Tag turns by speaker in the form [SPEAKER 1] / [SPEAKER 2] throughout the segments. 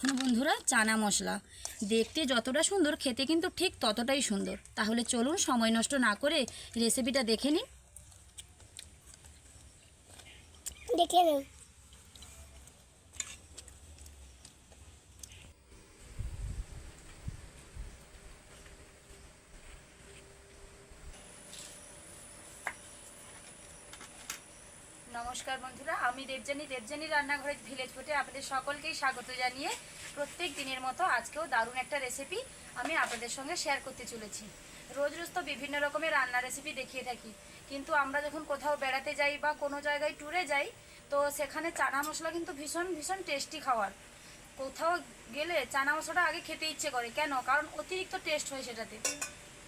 [SPEAKER 1] দেখুন বন্ধুরা, চানা মশলা দেখতে যতটা সুন্দর, খেতে কিন্তু ঠিক ততটাই সুন্দর। তাহলে চলুন সময় নষ্ট না করে রেসিপিটা দেখে নিন। নমস্কার বন্ধুরা, আমি দেবযানী রান্নাঘরের ভিলেজ ফুটে আপনাদের সকলকেই স্বাগত জানিয়ে প্রত্যেক দিনের মতো আজকেও দারুণ একটা রেসিপি আমি আপনাদের সঙ্গে শেয়ার করতে চলেছি। রোজ রোজ তো বিভিন্ন রকমের রান্না রেসিপি দেখিয়ে থাকি, কিন্তু আমরা যখন কোথাও বেড়াতে যাই বা কোনো জায়গায় ট্যুরে যাই, তো সেখানে চানা মশলা কিন্তু ভীষণ ভীষণ টেস্টি খাবার। কোথাও গেলে চানা মশলাটা আগে খেতে ইচ্ছে করে, কেন? কারণ অতিরিক্ত টেস্ট হয় সেটাতে।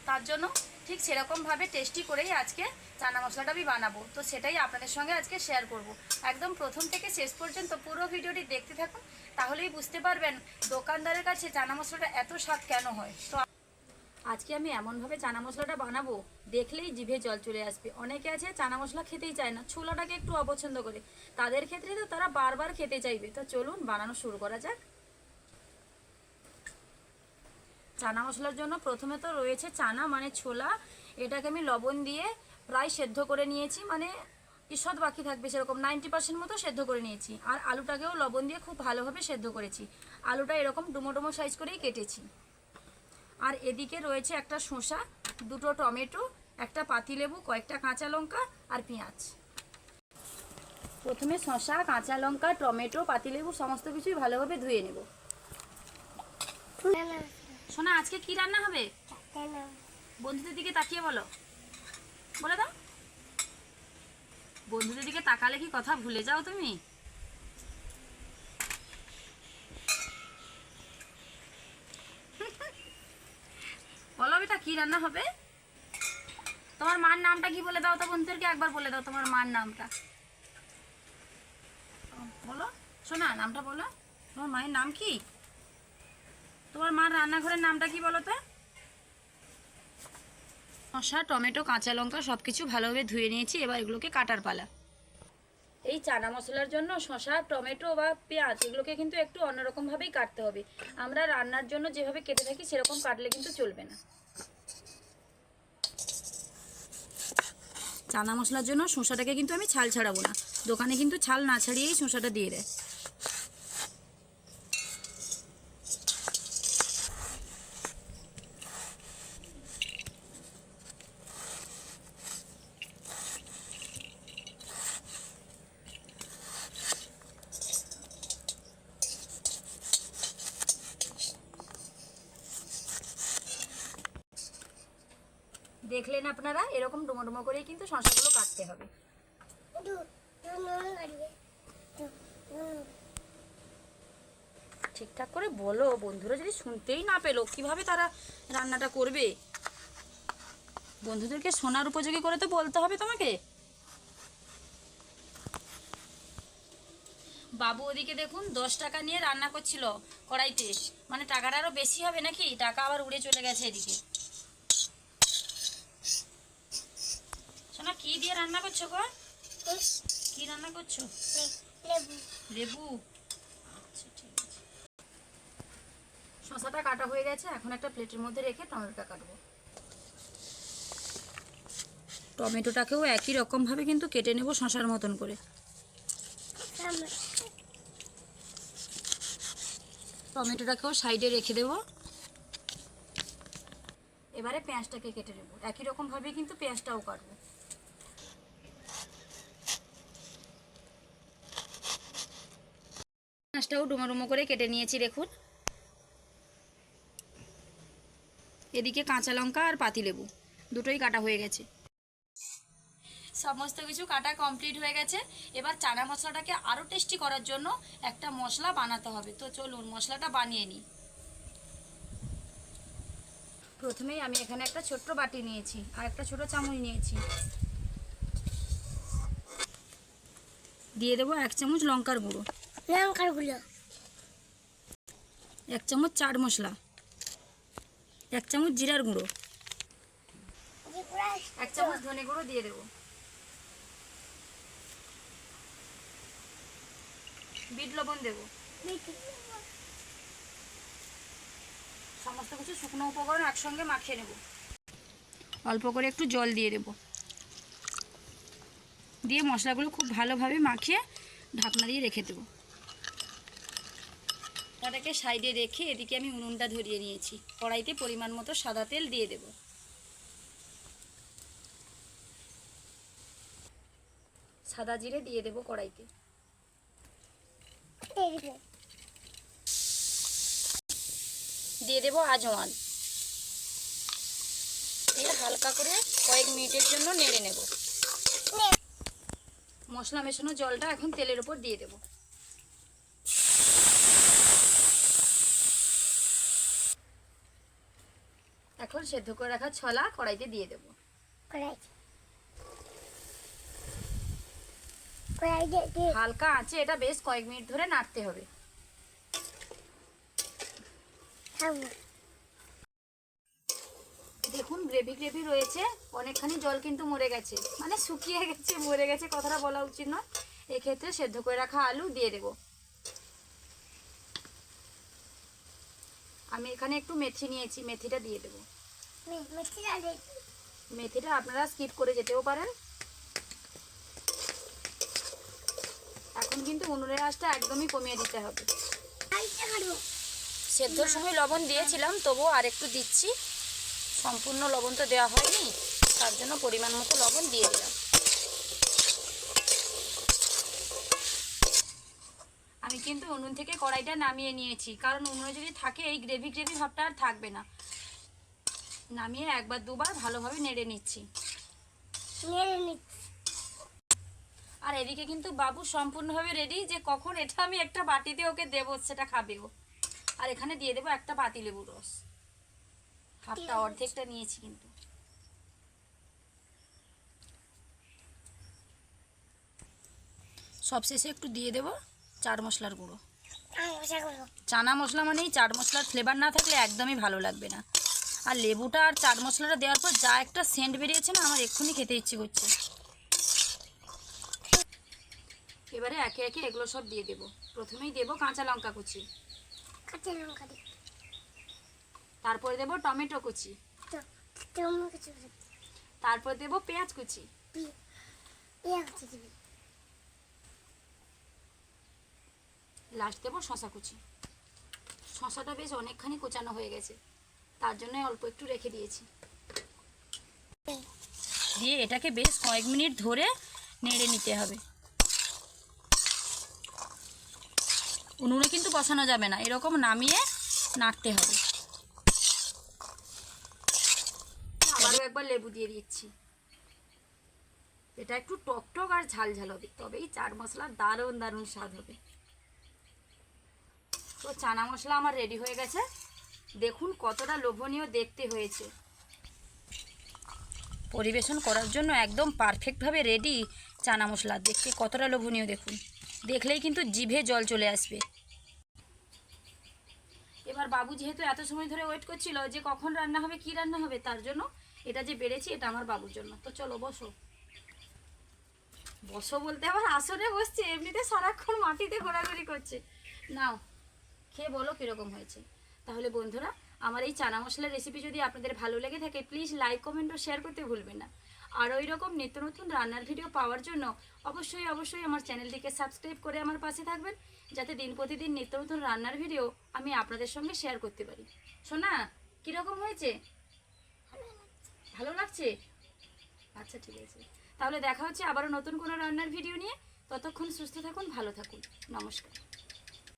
[SPEAKER 1] তার জন্য ঠিক সেরকমভাবে টেস্টি করেই আজকে চানা মশলাটা আমি বানাবো, তো সেটাই আপনাদের সঙ্গে আজকে শেয়ার করব। একদম প্রথম থেকে শেষ পর্যন্ত পুরো ভিডিওটি দেখতে থাকুন, তাহলেই বুঝতে পারবেন দোকানদারের কাছে চানা মশলাটা এত স্বাদ কেন হয়। তো আজকে আমি এমনভাবে চানা মশলাটা বানাবো, দেখলেই জিভে জল চলে আসবে। অনেকে আছে চানা মশলা খেতেই চায় না, ছোলাটাকে একটু অপছন্দ করে, তাদের ক্ষেত্রে তো তারা বারবার খেতে চাইবে। তো চলুন বানানো শুরু করা যাক। চানা মশলার জন্য প্রথমে তো রয়েছে চানা মানে ছোলা। এটাকে আমি লবণ দিয়ে প্রায় সেদ্ধ করে নিয়েছি, মানে ঈষৎ বাকি থাকবে সেরকম 90% মতো সেদ্ধ করে নিয়েছি। আর আলুটাকেও লবণ দিয়ে খুব ভালোভাবে সেদ্ধ করেছি। আলুটা এরকম ডুমো ডুমো সাইজ করেই কেটেছি। আর এদিকে রয়েছে একটা শসা, দুটো টমেটো, একটা পাতিলেবু, কয়েকটা কাঁচা লঙ্কা আর পেঁয়াজ। প্রথমে শসা, কাঁচা লঙ্কা, টমেটো, পাতিলেবু সমস্ত কিছুই ভালোভাবে ধুয়ে নেব। সোনা, আজকে কি রান্না হবে? বন্ধুদের দিকে তাকিয়ে বলো, বলে দাও। বন্ধুদের দিকে তাকালে কি কথা ভুলে যাও তুমি? বলো বেটা, কি রান্না হবে? তোমার মার নামটা কি বলে দাও তো, বন্ধুদেরকে একবার বলে দাও তোমার মার নামটা। বলো সোনা, নামটা বলো। তোমার মায়ের নাম কি? তোমার মার রান্নাঘরের নামটা কি বলো তো? শসা, টমেটো, কাঁচা লঙ্কা সব কিছু ভালোভাবে ধুয়ে নিয়েছি, এবার এগুলোকে কাটার পালা। এই চানা মশলার জন্য শসা, টমেটো বা পেঁয়াজ এগুলোকে কিন্তু একটু অন্যরকমভাবেই কাটতে হবে। আমরা রান্নার জন্য যেভাবে কেটে থাকি সেরকম কাটলে কিন্তু চলবে না। চানা মশলার জন্য শসাটাকে কিন্তু আমি ছাল ছাড়াবো না, দোকানে কিন্তু ছাল না ছাড়িয়েই শসাটা দিয়ে দেয়। দেখলেন আপনারা, এরকম ডুমো ডুমো করেই কিন্তু শসাগুলো কাটতে হবে। ঠিকঠাক করে বলো, বন্ধুরা যদি শুনতেই না পেলো কিভাবে তারা রান্নাটা করবে? বন্ধুদেরকে শোনার উপযোগী করে তো বলতে হবে তোমাকে। বাবু ওদিকে দেখুন 10 টাকা নিয়ে রান্না করছিল কড়াইতে, মানে টাকাটা আরো বেশি হবে নাকি, টাকা আবার উড়ে চলে গেছে এদিকে। শোনা, কি দিয়ে রান্না করছো গো? কি রান্না করছো? লেবু। আচ্ছা ঠিক আছে। শসাটা কাটা হয়ে গেছে, এখন একটা প্লেটের মধ্যে রেখে টমেটোটা কাটবো। টমেটোটাকেও একই রকম ভাবে কিন্তু কেটে নেব, শসার মতন করে। টমেটোটাকেও সাইডে রেখে দেব। এবারে পেঁয়াজটাকে কেটে নেব, একই রকম ভাবে কিন্তু পেঁয়াজটাও কাটবো। পেঁয়াজটাও ডুমো ডুমো করে কেটে নিয়েছি দেখুন। এদিকে কাঁচা লঙ্কা আর পাতিলেবু দুটোই কাটা হয়ে গেছে। সমস্ত কিছু কাটা কমপ্লিট হয়ে গেছে। এবার চানা মশলাটাকে আরও টেস্টি করার জন্য একটা মশলা বানাতে হবে, তো চলুন মশলাটা বানিয়ে নিই। প্রথমেই আমি এখানে একটা ছোট্ট বাটি নিয়েছি আর একটা ছোট চামচ নিয়েছি। দিয়ে দেবো 1 চামচ লঙ্কার গুঁড়ো, 1 চামচ চাট মশলা, 1 চামচ জিরার গুঁড়ো, 1 চামচ ধনে গুঁড়ো দিয়ে দেবো, বিট লবণ দেবো, সমস্ত কিছু শুকনো উপকরণ একসঙ্গে মাখিয়ে নেব। অল্প করে একটু জল দিয়ে দেব, দিয়ে মশলাগুলো খুব ভালোভাবে মাখিয়ে ঢাকনা দিয়ে রেখে দেবো। ওটাকে সাইডে রেখে এদিকে আমি উনুনটা ধরিয়ে নিয়েছি। কড়াইতে পরিমাণ মতো সাদা তেল দিয়ে দেব। সাদা জিরে দিয়ে দেব কড়াইতে। দিয়ে দেব আজওয়ান, দিয়ে হালকা করে কয়েক মিনিটের জন্য নেড়ে নেব। মশলা মেশানো জলটা এখন তেলের উপর দিয়ে দেব। এখন সেদ্ধ করে রাখা ছোলা কড়াইতে দিয়ে দেব। হালকা আঁচে এটা বেশ কয়েক মিনিট ধরে নাড়তে হবে। দেখুন গ্রেভি গ্রেভি রয়েছে, অনেকখানি জল কিন্তু মরে গেছে, মানে শুকিয়ে গেছে, মরে গেছে কথাটা বলা উচিত নয়। এক্ষেত্রে সেদ্ধ করে রাখা আলু দিয়ে দেব। আমি এখানে একটু মেথি নিয়েছি, মেথিটা দিয়ে দেব। মেথিটা আপনারা স্কিপ করে যেতেও পারেন। এখন কিন্তু উনুনের আঁচটা একদমই কমিয়ে দিতে হবে। সেদ্ধর সময় লবণ দিয়েছিলাম, তবুও আর একটু দিচ্ছি। সম্পূর্ণ লবণ তো দেওয়া হয়নি, তার জন্য পরিমাণ মতো লবণ দিয়ে দিলাম। আমি কিন্তু উনুন থেকে কড়াইটা নামিয়ে নিয়েছি, কারণ উনুনে যদি থাকে এই গ্রেভি গ্রেভি ভাবটা আর থাকবে না। নামিয়ে একবার দুবার ভালোভাবে নেড়ে নিচ্ছি। আর এদিকে কিন্তু বাবু সম্পূর্ণভাবে রেডি, যে কখন এটা আমি একটা বাটিতে ওকে দেবো, সেটা খাবে ও। আর এখানে দিয়ে দেবো একটা পাতি লেবুর রস, হাফটা অর্ধেকটা নিয়েছি কিন্তু। সবশেষে একটু দিয়ে দেবো চাট মশলার গুঁড়ো। চানা মশলা মানেই চাট মশলার ফ্লেভার না থাকলে একদমই ভালো লাগবে না। আর লেবুটা আর চাট মশলাটা দেওয়ার পর যা একটা সেন্ট বেরিয়েছে না, আমার এক্ষুনি খেতে ইচ্ছে করছে। এবারে একে একে এগুলো সব দিয়ে দেবো। প্রথমেই দেবো কাঁচা লঙ্কা কুচি, তারপরে দেবো টমেটো কুচি, তারপর দেবো পেঁয়াজ কুচি, লাস্ট দেবো শশা কুচি। শশাটা বেশ অনেকখানি কোচানো হয়ে গেছে, তার জন্য অল্প একটু রেখে দিয়েছি। দিয়ে এটাকে বেশ কয়েক মিনিট ধরে নেড়ে নিতে হবে। উনুনে কিন্তু বসানো যাবে না, এরকম নামিয়ে নাড়তে হবে। আবারও একবার লেবু দিয়ে দিচ্ছি। এটা একটু টক টক আর ঝাল ঝাল হবে, তবেই চাট মশলার দারুণ দারুণ স্বাদ হবে। তো চানা মশলা আমার রেডি হয়ে গেছে। দেখুন কতটা লোভনীয় দেখতে হয়েছে। পরিবেশন করার জন্য একদম পারফেক্টভাবে রেডি চানা মশলা। দেখতে কতটা লোভনীয় দেখুন, দেখলেই কিন্তু জিভে জল চলে আসবে। এবার বাবু যেহেতু এত সময় ধরে ওয়েট করছিল যে কখন রান্না হবে, কি রান্না হবে, তার জন্য এটা যে বেড়েছি এটা আমার বাবুর জন্য। তো চলো বসো। বসো বলতে আবার আসনে বসছে, এমনিতে সারাক্ষণ মাটিতে ঘোরাঘুরি করছে। নাও খেয়ে বলো কীরকম হয়েছে। তাহলে বন্ধুরা, আমার এই চানা মশলার রেসিপি যদি আপনাদের ভালো লেগে থাকে, প্লিজ লাইক কমেন্ট ও শেয়ার করতে ভুলবেন না। আর ওই রকম নিত্য নতুন রান্নার ভিডিও পাওয়ার জন্য অবশ্যই অবশ্যই আমার চ্যানেলটিকে সাবস্ক্রাইব করে আমার পাশে থাকবেন, যাতে দিন প্রতিদিন নিত্য নতুন রান্নার ভিডিও আমি আপনাদের সঙ্গে শেয়ার করতে পারি। শোনা কীরকম হয়েছে? ভালো লাগছে? আচ্ছা ঠিক আছে, তাহলে দেখা হচ্ছে আবারও নতুন কোনো রান্নার ভিডিও নিয়ে। ততক্ষণ সুস্থ থাকুন, ভালো থাকুন, নমস্কার।